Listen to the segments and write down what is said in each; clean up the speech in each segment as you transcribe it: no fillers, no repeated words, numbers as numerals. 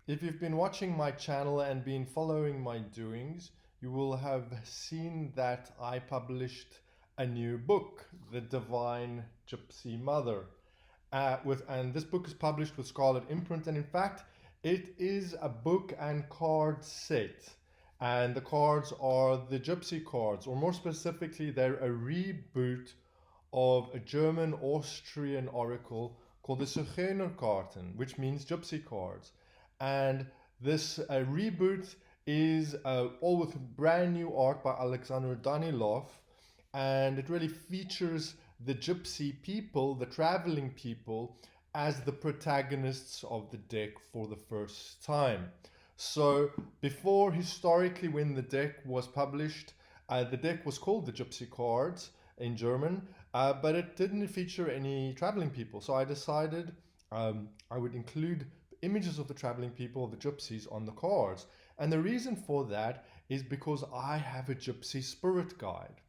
If you've been watching my channel and been following my doings, you will have seen that I published a new book, The Divine Gypsy Mother. And this book is published with Scarlet Imprint, and in fact, it is a book and card set. And the cards are the Gypsy cards, or more specifically, they're a reboot of a German-Austrian oracle called the Zigeunerkarten, which means Gypsy cards. And this reboot is all with brand new art by Alexander Danilov, and it really features the Gypsy people, the traveling people, as the protagonists of the deck for the first time. So before, historically, when the deck was published, the deck was called the Gypsy cards in German, but it didn't feature any traveling people. So I decided I would include images of the traveling people, the gypsies, on the cards. And the reason for that is because I have a gypsy spirit guide.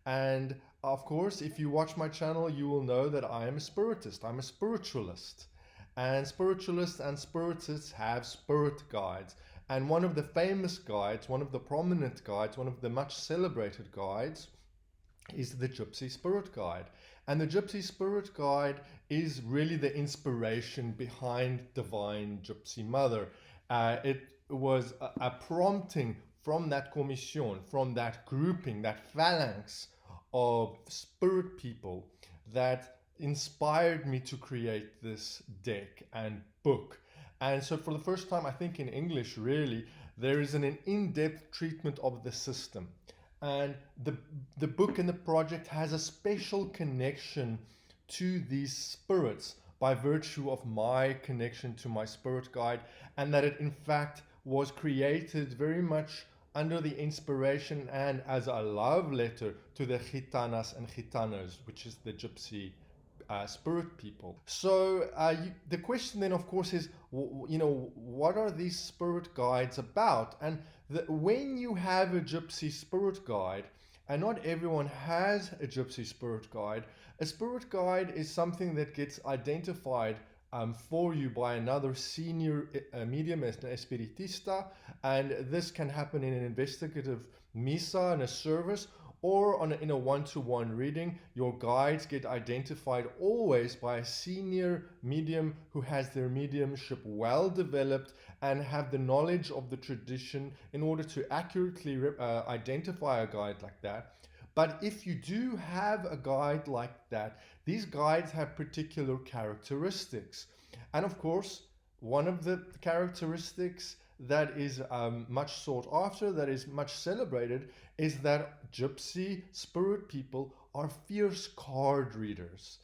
And of course, if you watch my channel, you will know that I am a spiritist. I'm a spiritualist. And spiritualists and spiritists have spirit guides. And one of the famous guides, one of the prominent guides, one of the much celebrated guides is the Gypsy Spirit Guide. And the Gypsy Spirit Guide is really the inspiration behind Divine Gypsy Mother. It was a prompting from that commission, from that grouping, that phalanx of spirit people that inspired me to create this deck and book. And so for the first time, I think in English really, there is an in-depth treatment of the system. And the book and the project has a special connection to these spirits by virtue of my connection to my spirit guide, and that it in fact was created very much under the inspiration and as a love letter to the gitanas and gitanos, which is the gypsy spirit people. So the question then, of course, is, what are these spirit guides about? And when you have a gypsy spirit guide, and not everyone has a gypsy spirit guide, a spirit guide is something that gets identified for you by another senior medium, an espiritista, and this can happen in an investigative misa, in a service, or in a one-to-one reading. Your guides get identified always by a senior medium who has their mediumship well developed and have the knowledge of the tradition in order to accurately identify a guide like that. But if you do have a guide like that, these guides have particular characteristics. And of course, one of the characteristics that is much sought after, that is much celebrated, is that gypsy spirit people are fierce card readers.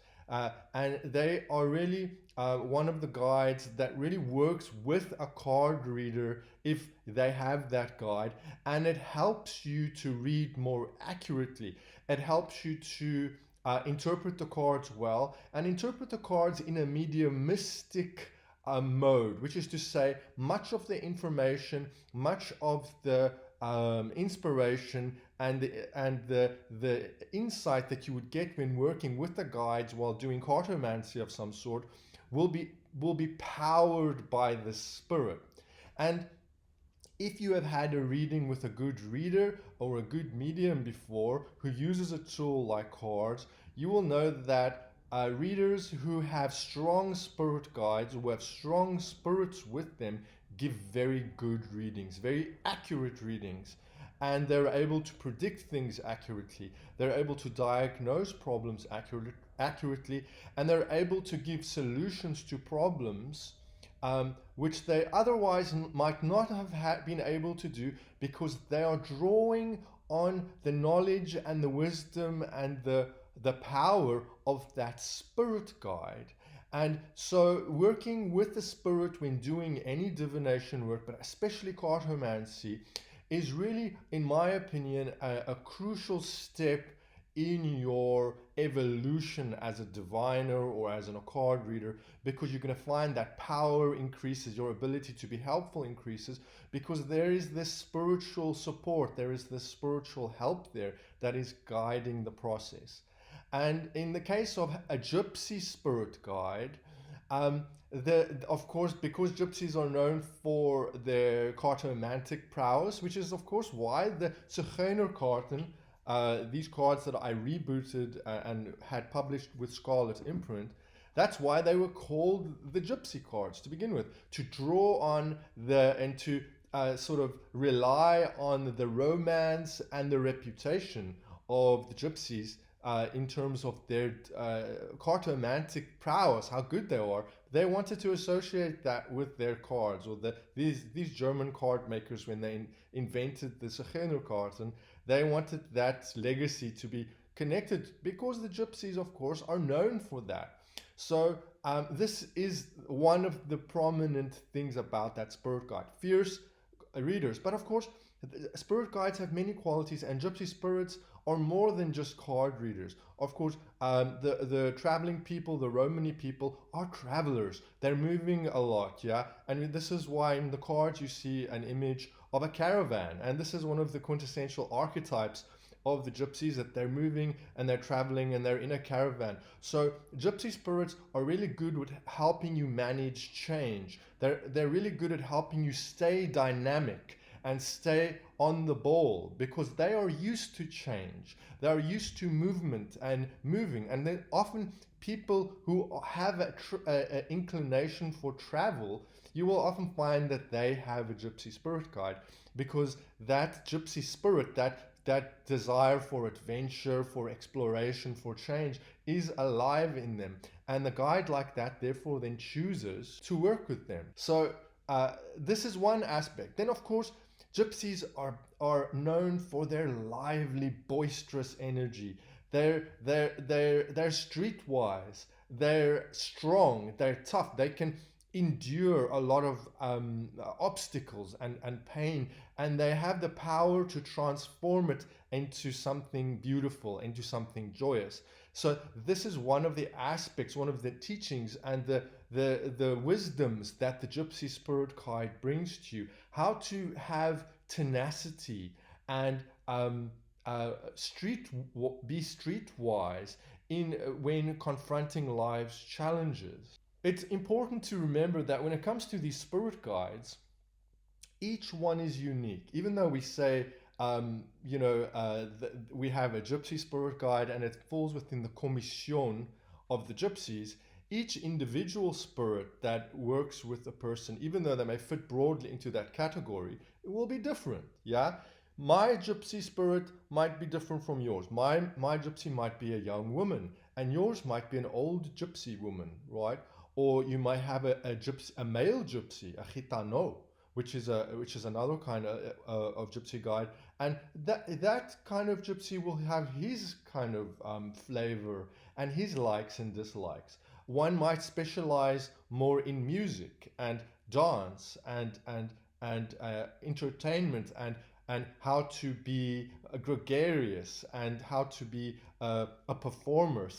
And they are really one of the guides that really works with a card reader if they have that guide, and it helps you to read more accurately. It helps you to interpret the cards well, and interpret the cards in a mediumistic mode, which is to say, much of the information, much of the inspiration and the insight that you would get when working with the guides while doing cartomancy of some sort will be powered by the spirit. And if you have had a reading with a good reader or a good medium before who uses a tool like cards, you will know that readers who have strong spirit guides, who have strong spirits with them, give very good readings, very accurate readings. And they're able to predict things accurately. They're able to diagnose problems accurately, and they're able to give solutions to problems which they otherwise might not have been able to do, because they are drawing on the knowledge and the wisdom and the power of that spirit guide. And so working with the spirit when doing any divination work, but especially cartomancy, is really, in my opinion, a crucial step in your evolution as a diviner or as a card reader, because you're going to find that power increases, your ability to be helpful increases, because there is this spiritual support, there is this spiritual help there that is guiding the process. And in the case of a gypsy spirit guide, Of course, because gypsies are known for their cartomantic prowess, which is of course why the Zigeunerkaarten, these cards that I rebooted and had published with Scarlet imprint, that's why they were called the gypsy cards to begin with, to draw on and to sort of rely on the romance and the reputation of the gypsies in terms of their cartomantic prowess, how good they are. They wanted to associate that with their cards, or these German card makers, when they invented the Zigeunerkarten, they wanted that legacy to be connected because the gypsies, of course, are known for that. So this is one of the prominent things about that spirit guide. Fierce readers, but of course, spirit guides have many qualities, and gypsy spirits are more than just card readers. Of course, the traveling people, the Romany people, are travelers. They're moving a lot, yeah? And this is why in the cards you see an image of a caravan. And this is one of the quintessential archetypes of the gypsies, that they're moving and they're traveling and they're in a caravan. So gypsy spirits are really good with helping you manage change. They're really good at helping you stay dynamic and stay on the ball, because they are used to change. They are used to movement and moving. And then often people who have a inclination for travel, you will often find that they have a gypsy spirit guide, because that gypsy spirit, that desire for adventure, for exploration, for change is alive in them. And the guide like that, therefore, then chooses to work with them. So this is one aspect. Then, of course, gypsies are known for their lively, boisterous energy. They're streetwise. They're strong. They're tough. They can endure a lot of obstacles and pain, and they have the power to transform it into something beautiful, into something joyous. So this is one of the aspects, one of the teachings and the wisdoms that the gypsy spirit guide brings to you. How to have tenacity and be streetwise in when confronting life's challenges. It's important to remember that when it comes to these spirit guides, each one is unique. Even though we say, we have a gypsy spirit guide and it falls within the commission of the gypsies, each individual spirit that works with a person, even though they may fit broadly into that category, it will be different. Yeah. My gypsy spirit might be different from yours. My gypsy might be a young woman, and yours might be an old gypsy woman, right? Or you might have a male gypsy, a gitano, which is another kind of gypsy guide, and that kind of gypsy will have his kind of flavor and his likes and dislikes. One might specialize more in music and dance and entertainment and how to be gregarious and how to be a performer,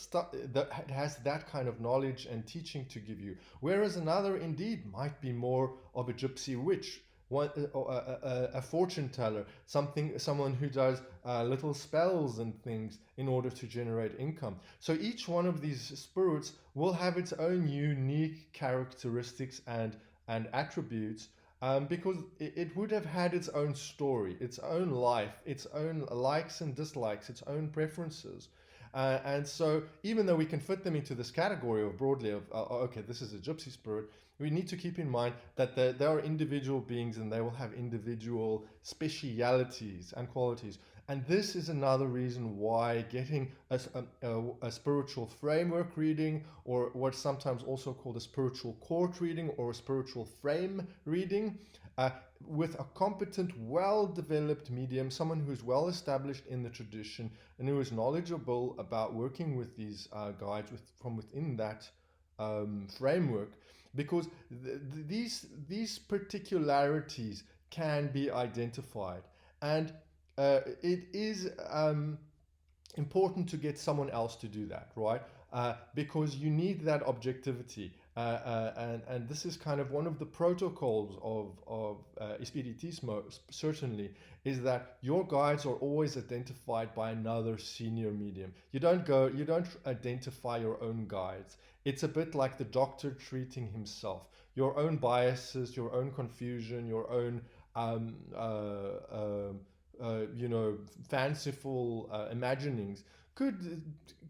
that has that kind of knowledge and teaching to give you. Whereas another indeed might be more of a gypsy witch, a fortune teller, someone who does little spells and things in order to generate income. So each one of these spirits will have its own unique characteristics and attributes, because it would have had its own story, its own life, its own likes and dislikes, its own preferences. And so even though we can fit them into this category of broadly of, okay, this is a gypsy spirit, we need to keep in mind that they are individual beings and they will have individual specialities and qualities. And this is another reason why getting a spiritual framework reading, or what's sometimes also called a spiritual court reading or a spiritual frame reading, with a competent, well-developed medium, someone who's well established in the tradition and who is knowledgeable about working with these guides from within that framework, because these particularities can be identified, and it is important to get someone else to do that, right? Because you need that objectivity. And this is kind of one of the protocols of Espiritismo, certainly, is that your guides are always identified by another senior medium. You don't identify your own guides. It's a bit like the doctor treating himself. Your own biases, your own confusion, your own um, fanciful imaginings could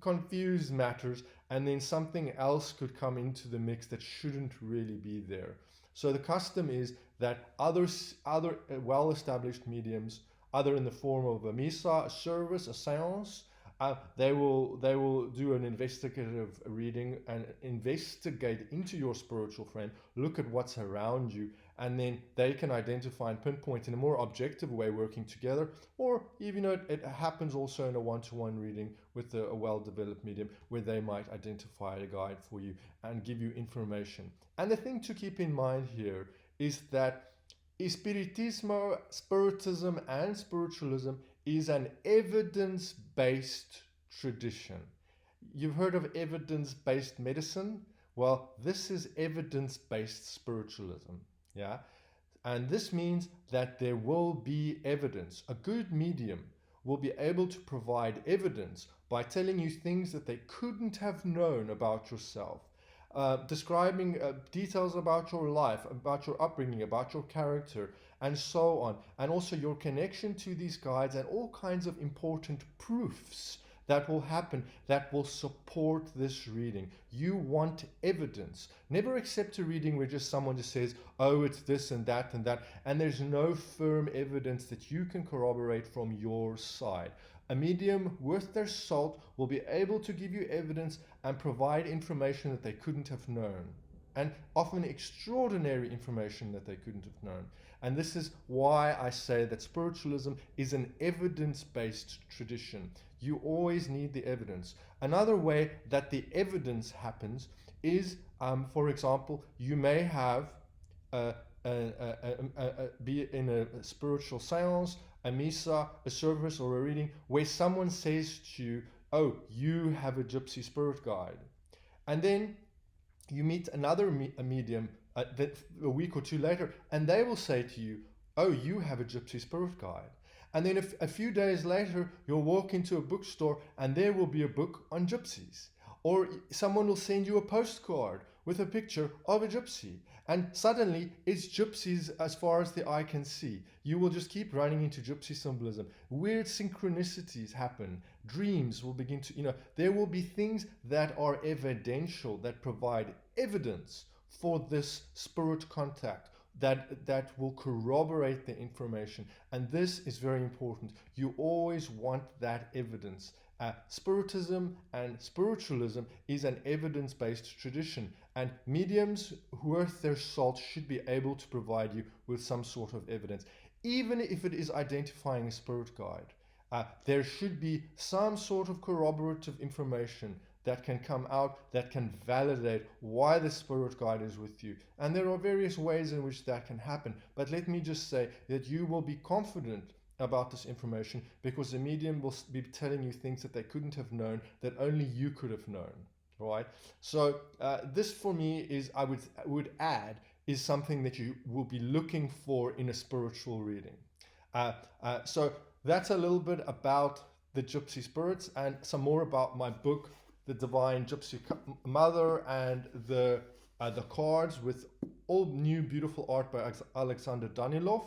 confuse matters, and then something else could come into the mix that shouldn't really be there. So the custom is that other well-established mediums, either in the form of a misa, a service, a séance, they will do an investigative reading and investigate into your spiritual friend, look at what's around you, and then they can identify and pinpoint in a more objective way, working together. Or even it happens also in a one-to-one reading with a well-developed medium, where they might identify a guide for you and give you information. And the thing to keep in mind here is that Espiritismo, Spiritism, and spiritualism is an evidence-based tradition. You've heard of evidence-based medicine? Well, this is evidence-based spiritualism. Yeah? And this means that there will be evidence. A good medium will be able to provide evidence by telling you things that they couldn't have known about yourself. Describing details about your life, about your upbringing, about your character, and so on. And also your connection to these guides, and all kinds of important proofs that will happen that will support this reading. You want evidence. Never accept a reading where just someone just says, oh, it's this and that, and there's no firm evidence that you can corroborate from your side. A medium worth their salt will be able to give you evidence and provide information that they couldn't have known, and often extraordinary information that they couldn't have known. And this is why I say that spiritualism is an evidence-based tradition. You always need the evidence. Another way that the evidence happens is, for example, you may have be in a spiritual seance, a misa, a service, or a reading where someone says to you, oh, you have a gypsy spirit guide. And then you meet another medium a week or two later, and they will say to you, oh, you have a gypsy spirit guide. And then a few days later, you'll walk into a bookstore and there will be a book on gypsies. Or someone will send you a postcard with a picture of a gypsy. And suddenly, it's gypsies as far as the eye can see. You will just keep running into gypsy symbolism. Weird synchronicities happen. Dreams will begin to, there will be things that are evidential, that provide evidence for this spirit contact, that will corroborate the information. And this is very important. You always want that evidence. Spiritism and spiritualism is an evidence-based tradition, and mediums worth their salt should be able to provide you with some sort of evidence. Even if it is identifying a spirit guide, there should be some sort of corroborative information that can come out, that can validate why the spirit guide is with you. And there are various ways in which that can happen. But let me just say that you will be confident about this information because the medium will be telling you things that they couldn't have known, that only you could have known. Right? So this for me is, I would add, is something that you will be looking for in a spiritual reading. So that's a little bit about the Gypsy spirits, and some more about my book, The Divine Gypsy Mother, and the cards with all new beautiful art by Alexander Danilov.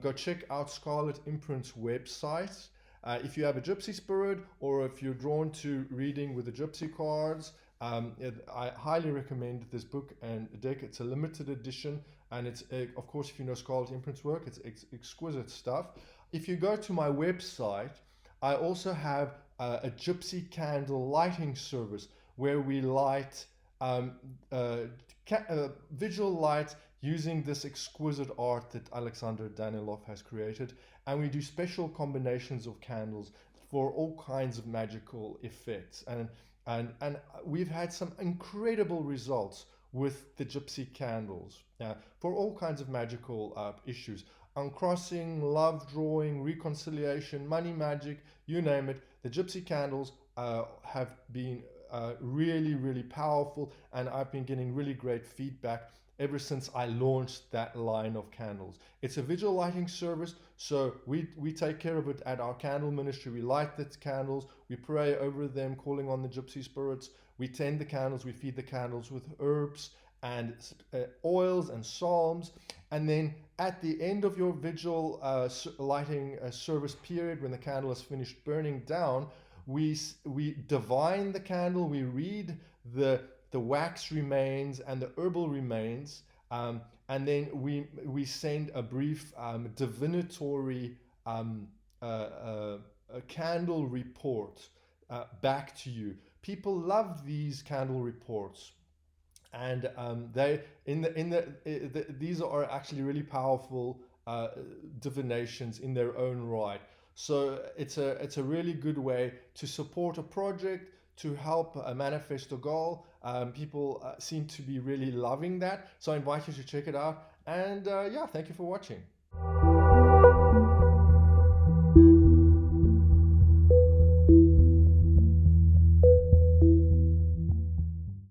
Go check out Scarlet Imprint's website. If you have a gypsy spirit, or if you're drawn to reading with the gypsy cards, I highly recommend this book and deck. It's a limited edition, and it's, of course, if you know Scarlet Imprint's work, it's exquisite stuff. If you go to my website, I also have a gypsy candle lighting service where we light visual light using this exquisite art that Alexander Danilov has created, and we do special combinations of candles for all kinds of magical effects, and we've had some incredible results with the gypsy candles for all kinds of magical issues: uncrossing, love drawing, reconciliation, money magic, you name it. The gypsy candles have been really, really powerful, and I've been getting really great feedback ever since I launched that line of candles. It's a visual lighting service, so we take care of it at our candle ministry. We light the candles, we pray over them, calling on the gypsy spirits. We tend the candles, we feed the candles with herbs and oils and psalms. And then at the end of your visual lighting service period, when the candle is finished burning down, we divine the candle, we read the wax remains and the herbal remains, and then we send a brief divinatory a candle report back to you. People love these candle reports, and they these are actually really powerful divinations in their own right. So it's a really good way to support a project, to help manifest a goal. People seem to be really loving that, so I invite you to check it out. And yeah, thank you for watching.